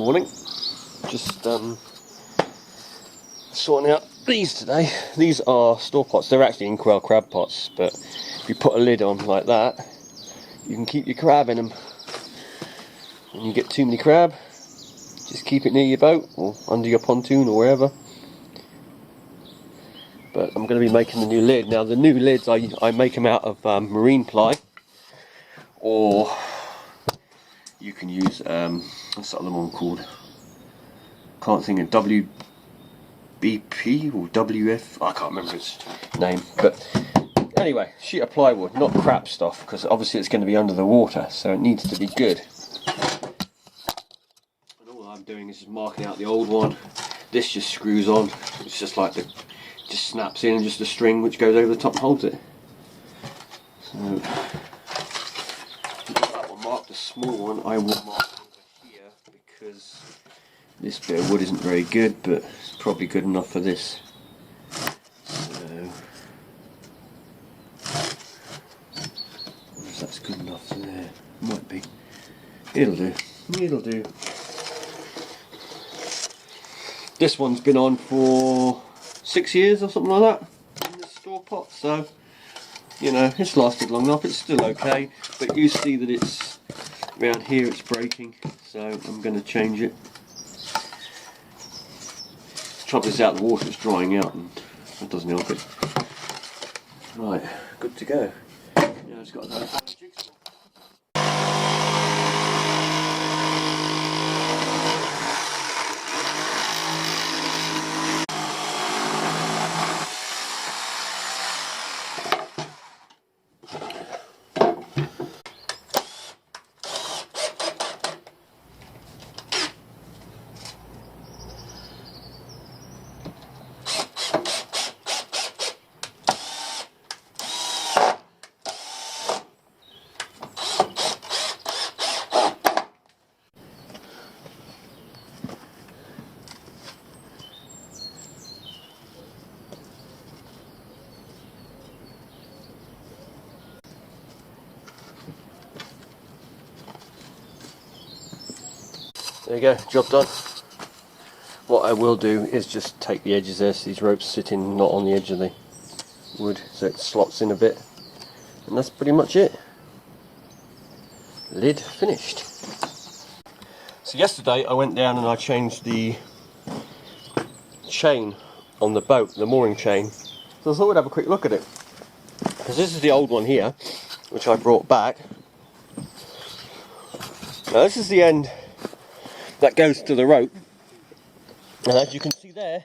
morning. Just sorting out these today. These are store pots. They're actually inkwell crab pots, but if you put a lid on like that, you can keep your crab in them. When you get too many crab, just keep it near your boat or under your pontoon or wherever. But I'm going to be making the new lid. Now the new lids, I make them out of marine ply, or you can use what's that other one called? Can't think of WBP or WF. I can't remember its name. But anyway, sheet of plywood, not crap stuff, because obviously it's going to be under the water, so it needs to be good. And all I'm doing is just marking out the old one. This just screws on. It's just like just snaps in, and just a string which goes over the top and holds it. So that will mark the small one. I will mark over here because this bit of wood isn't very good, but it's probably good enough for this. So that's good enough for there. Might be. It'll do. It'll do. This one's been on for 6 years or something like that in this store pot, so you know it's lasted long enough. It's still okay, but you see that it's around here it's breaking, so I'm going to change it. The trouble is out the water, it's drying out and that doesn't help it. Right, good to go. Now it's got to go back to jigsaw. There you go, job done. What I will do is just take the edges there so these ropes sit in not on the edge of the wood, so it slots in a bit. And that's pretty much it. Lid finished. So yesterday I went down and I changed the chain on the boat, the mooring chain. So I thought we'd have a quick look at it. Because this is the old one here, which I brought back. Now this is the end that goes to the rope, and as you can see there,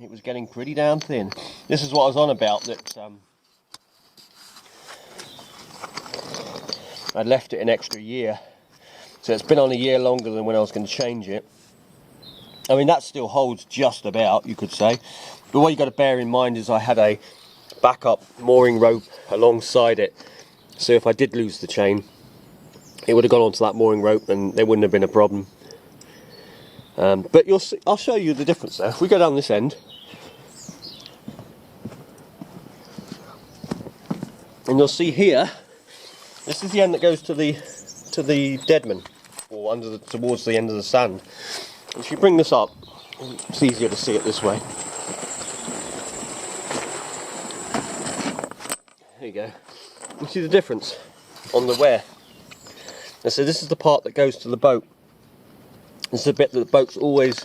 it was getting pretty damn thin. This is what I was on about, that I left it an extra year, so it's been on a year longer than when I was going to change it. I mean, that still holds just about, you could say, but what you got to bear in mind is I had a backup mooring rope alongside it, so if I did lose the chain, it would have gone onto that mooring rope and there wouldn't have been a problem. But you'll see, I'll show you the difference there. If we go down this end, and you'll see here, this is the end that goes to the deadman, or towards the end of the sand. If you bring this up, it's easier to see it this way. There you go. You see the difference on the wear. And so this is the part that goes to the boat. This is the bit that the boat's always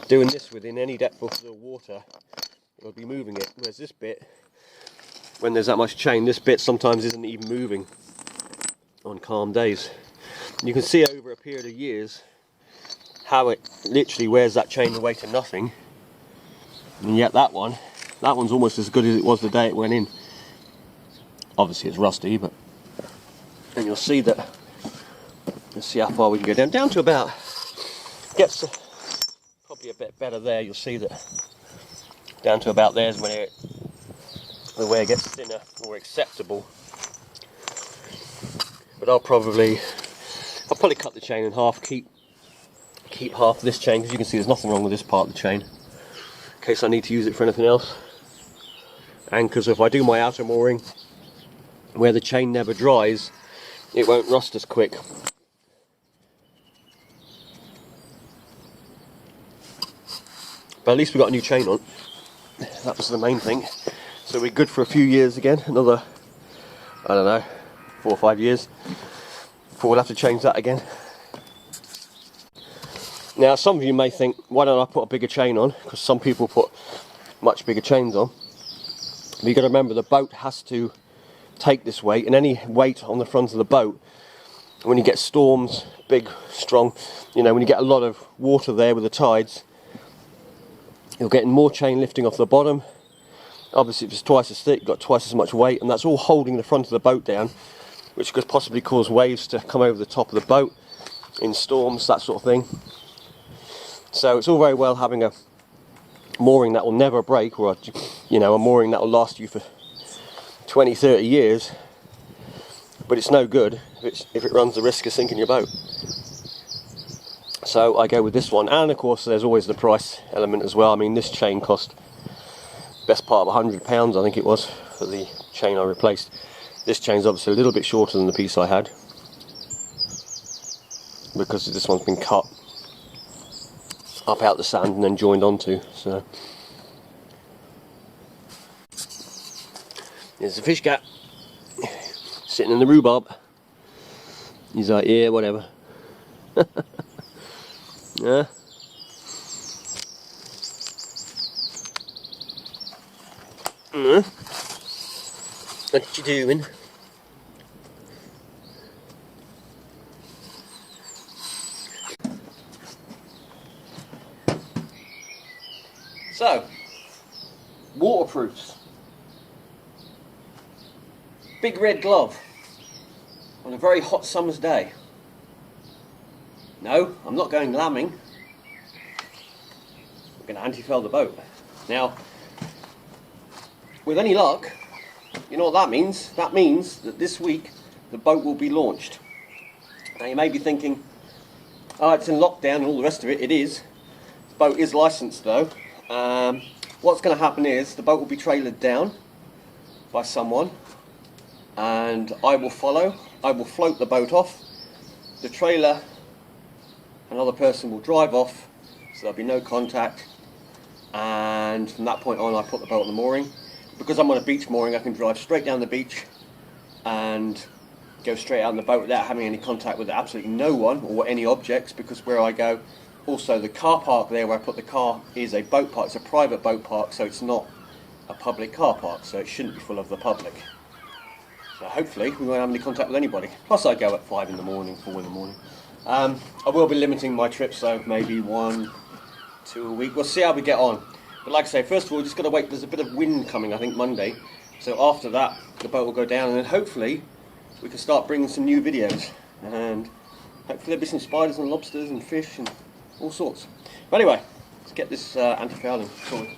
doing this with. In any depth of the water, it'll be moving it. Whereas this bit, when there's that much chain, this bit sometimes isn't even moving on calm days. And you can see over a period of years how it literally wears that chain away to nothing. And yet that one's almost as good as it was the day it went in. Obviously it's rusty, but and you'll see that. Let's see how far we can go down to about. Gets probably a bit better there. You'll see that down to about there's where the wear gets thinner or acceptable. But I'll probably cut the chain in half, keep half of this chain, because you can see there's nothing wrong with this part of the chain, in case I need to use it for anything else. And because if I do my outer mooring where the chain never dries, it won't rust as quick. But at least we got a new chain on. That was the main thing. So we're good for a few years again. Another, I don't know, 4 or 5 years before we'll have to change that again. Now some of you may think, why don't I put a bigger chain on? Because some people put much bigger chains on. But you've got to remember the boat has to take this weight, and any weight on the front of the boat, when you get storms, big, strong, you know, when you get a lot of water there with the tides, you're getting more chain lifting off the bottom. Obviously if it's twice as thick, you've got twice as much weight, and that's all holding the front of the boat down, which could possibly cause waves to come over the top of the boat in storms, that sort of thing. So it's all very well having a mooring that will never break, or you know, a mooring that will last you for 20-30 years, but it's no good if it runs the risk of sinking your boat. So I go with this one, and of course there's always the price element as well. I mean, this chain cost best part of £100, I think it was, for the chain I replaced. This chain's obviously a little bit shorter than the piece I had, because this one's been cut up out the sand and then joined onto. So there's the fish cat sitting in the rhubarb. He's like, yeah, whatever. Yeah. What you doing? So, waterproofs. Big red glove on a very hot summer's day. No, I'm not going lambing. I'm going to anti-foul the boat. Now, with any luck, you know what that means? That means that this week the boat will be launched. Now you may be thinking, oh, it's in lockdown and all the rest of it. It is. The boat is licensed though. What's going to happen is the boat will be trailered down by someone, and I will follow. I will float the boat off. The trailer, another person will drive off, so there'll be no contact, and from that point on I put the boat on the mooring. Because I'm on a beach mooring, I can drive straight down the beach and go straight out on the boat without having any contact with absolutely no one or any objects, because where I go, also the car park there where I put the car is a boat park. It's a private boat park, so it's not a public car park, so it shouldn't be full of the public. So hopefully we won't have any contact with anybody. Plus I go at 5 in the morning, 4 in the morning. I will be limiting my trips, so maybe 1, 2 a week. We'll see how we get on. But like I say, first of all, we've just got to wait. There's a bit of wind coming, I think, Monday. So after that, the boat will go down, and then hopefully we can start bringing some new videos. And hopefully there'll be some spiders and lobsters and fish and all sorts. But anyway, let's get this anti-fouling sorted.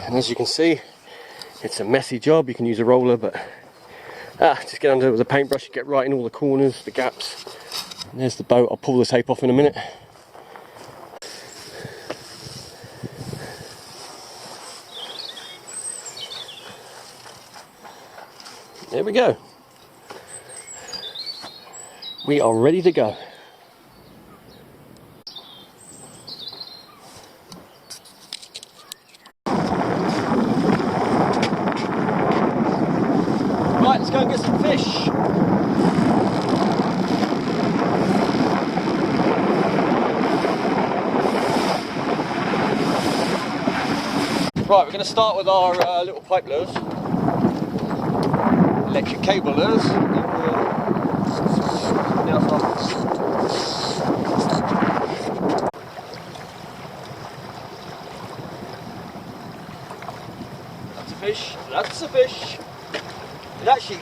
And as you can see, it's a messy job. You can use a roller, but just get under with a paintbrush, get right in all the corners, the gaps. And there's the boat. I'll pull the tape off in a minute. There we go. We are ready to go. Right, let's go and get some fish. Right, we're going to start with our little pipe lures, electric cable lures. That's a fish, that's a fish. It actually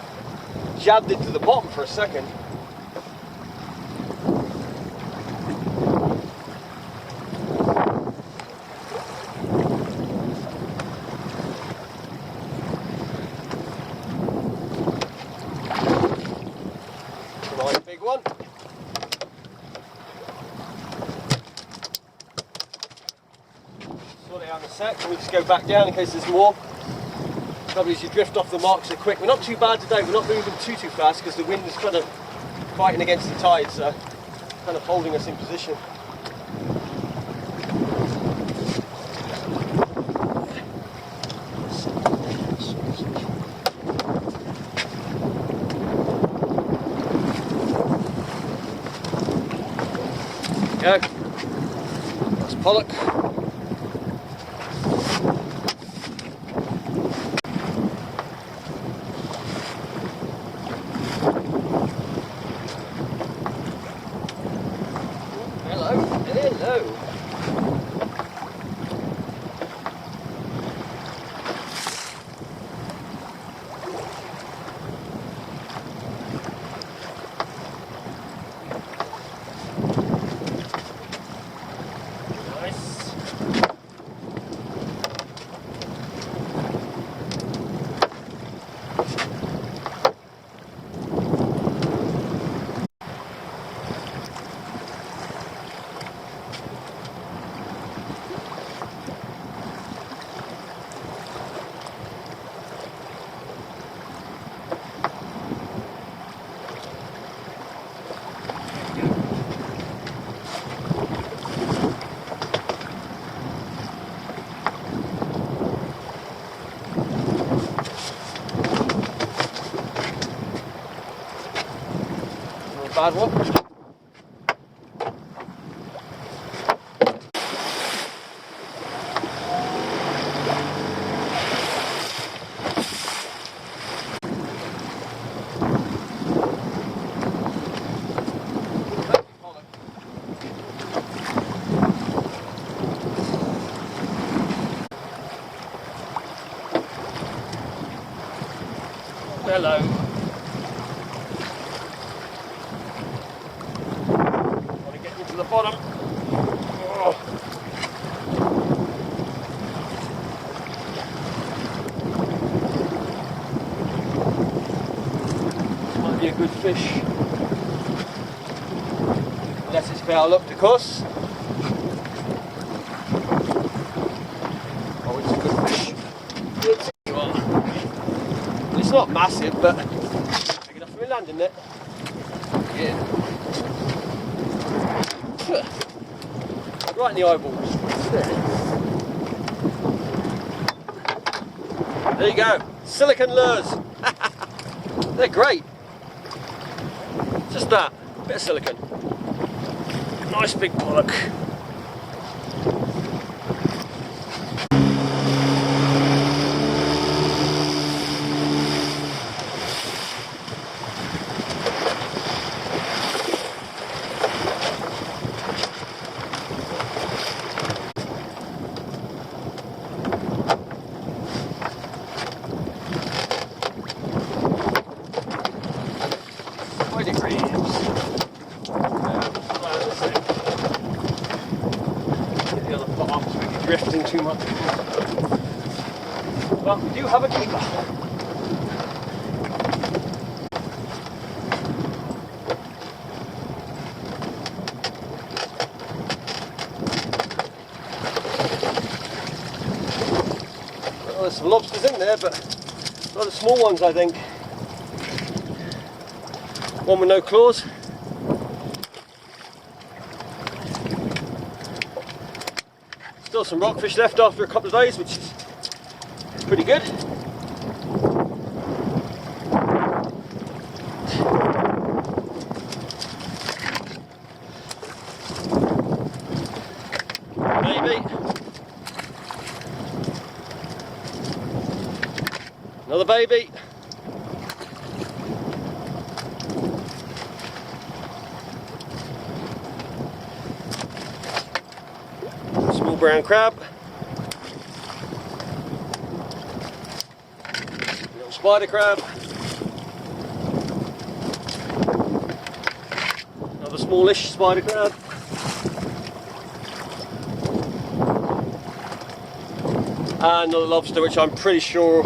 jabbed it to the bottom for a second. Nice big one. down a sec, and we just go back down in case there's more. Trouble is you drift off the mark so quick. We're not too bad today, we're not moving too fast because the wind is kind of fighting against the tide, so kind of holding us in position. Go. That's Pollock. Hello, hello. Bad one. Hello. To the bottom. Oh. This might be a good fish. Unless it's Pollock, of course. Oh, it's a good fish. It's not massive, but big enough for a landing net. Yeah. Right in the eyeballs. There you go. Silicon lures. They're great. Just that. Bit of silicon. Nice big pollock. Drifting too much. But we do have a keeper. Well, there's some lobsters in there, but not the small ones, I think. One with no claws. Still some rockfish left after a couple of days, which is pretty good. Maybe. Another baby. Small brown crab. Little spider crab. Another smallish spider crab. And another lobster, which I'm pretty sure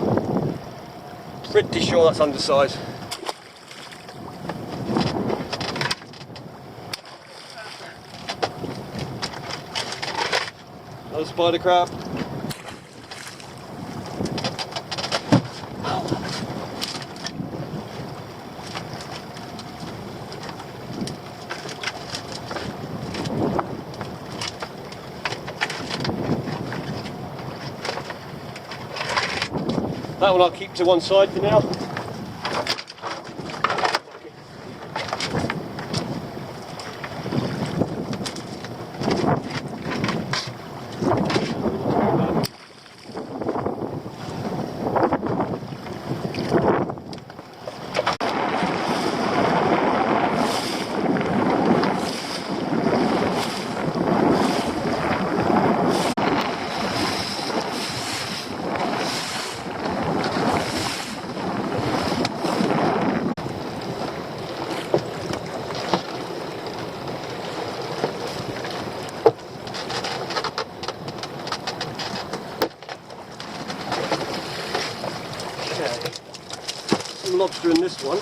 that's undersized. Another spider crab. That one I'll keep to one side for now. Lobster in this one.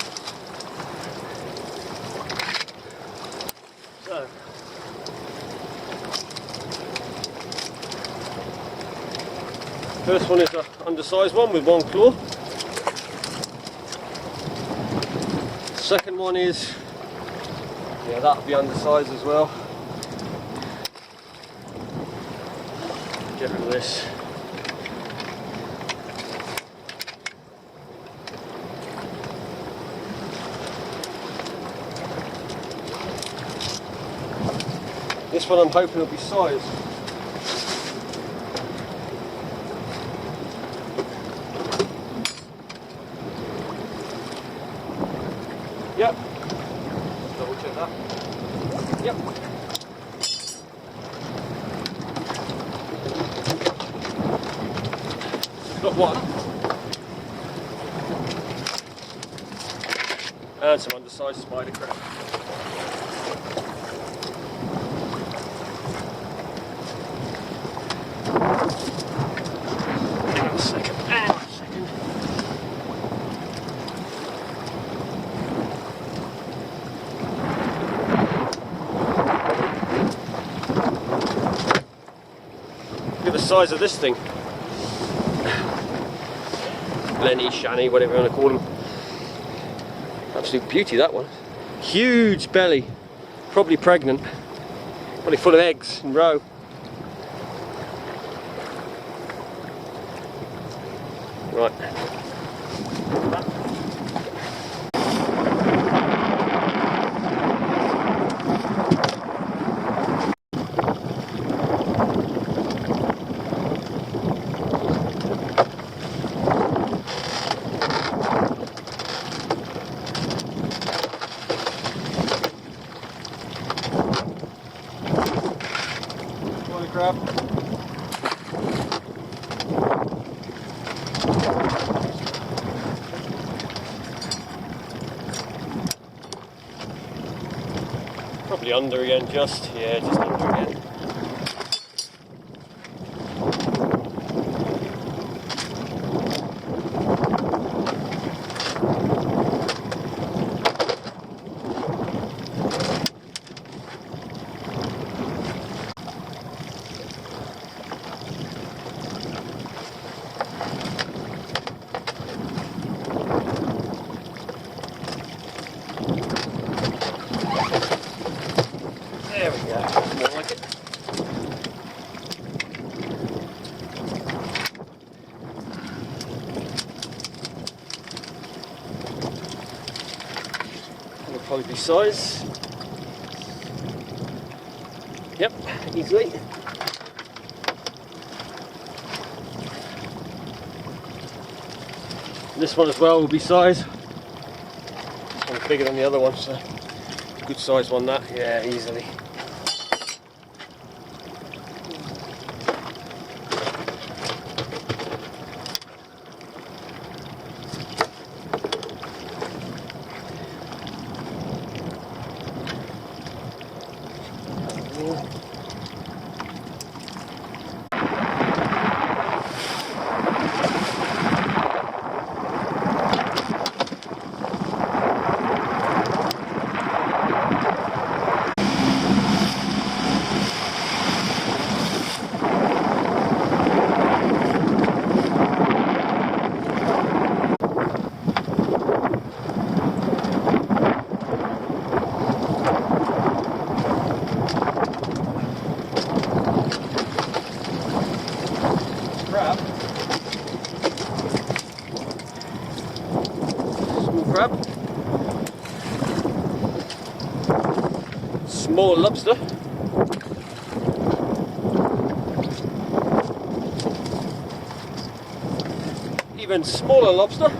So, first one is an undersized one with one claw. Second one is, yeah, that'll be undersized as well. Get rid of this. This one I'm hoping will be sized. Yep. Double check that. Yep. Got one. And some undersized spider crab. Look at the size of this thing. Lenny, Shani, whatever you want to call them. Absolute beauty, that one. Huge belly, probably pregnant, probably full of eggs in roe. Right. Crab. Probably under again, just under again. There we go, more like it. That'll probably be size. Yep, easily. This one as well will be size. This one's bigger than the other one, so good size one that, yeah, easily. crab, small lobster, even smaller lobster,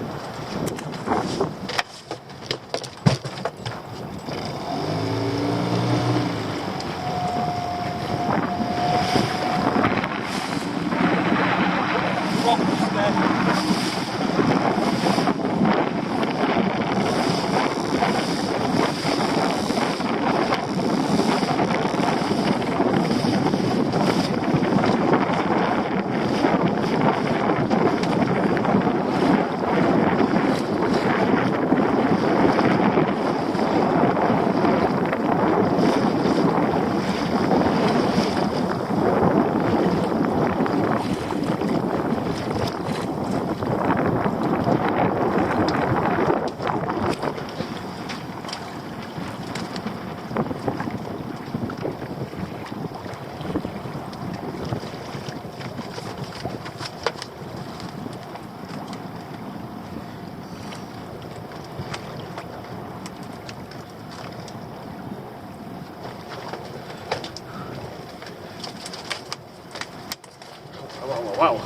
wow.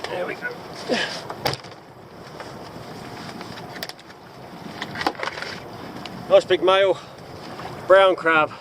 There we go. Nice big male brown crab.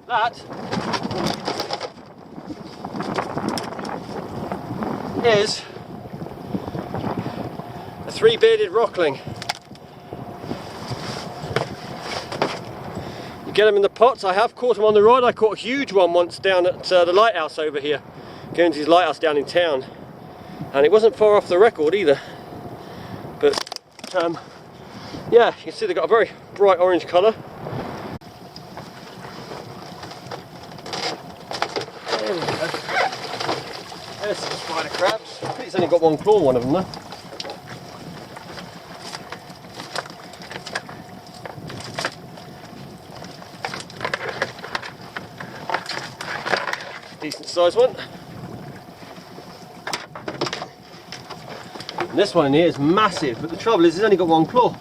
That is a three-bearded rockling. You get them in the pots. I have caught them on the rod. I caught a huge one once down at the lighthouse over here, Guernsey's lighthouse down in town, and it wasn't far off the record either. But yeah, you can see they've got a very bright orange colour. There we go. There's some spider crabs. I think it's only got one claw on one of them though. Decent sized one. And this one in here is massive, but the trouble is it's only got one claw.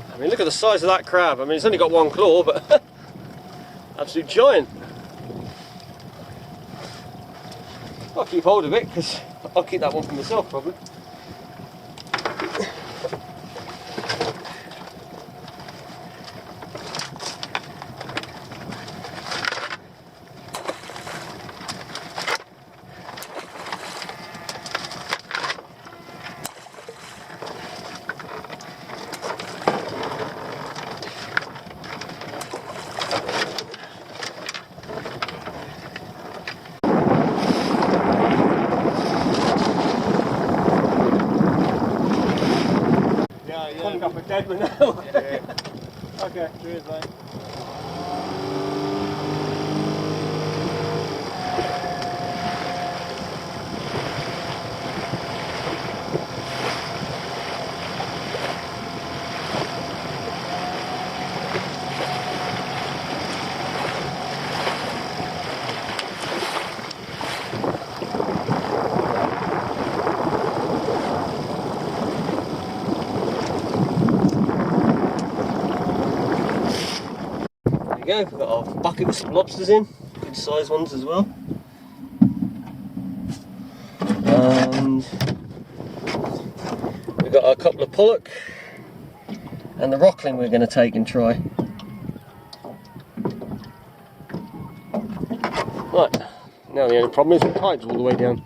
I mean, look at the size of that crab. I mean, it's only got one claw, but absolute giant. I'll keep hold of it because I'll keep that one for myself probably. Up a dead one now. Yeah. Okay. Cheers, mate. go, we've got our bucket with some lobsters in, good sized ones as well. And we've got our couple of Pollock and the Rockling we're going to take and try. Right, now the only problem is the tide's all the way down.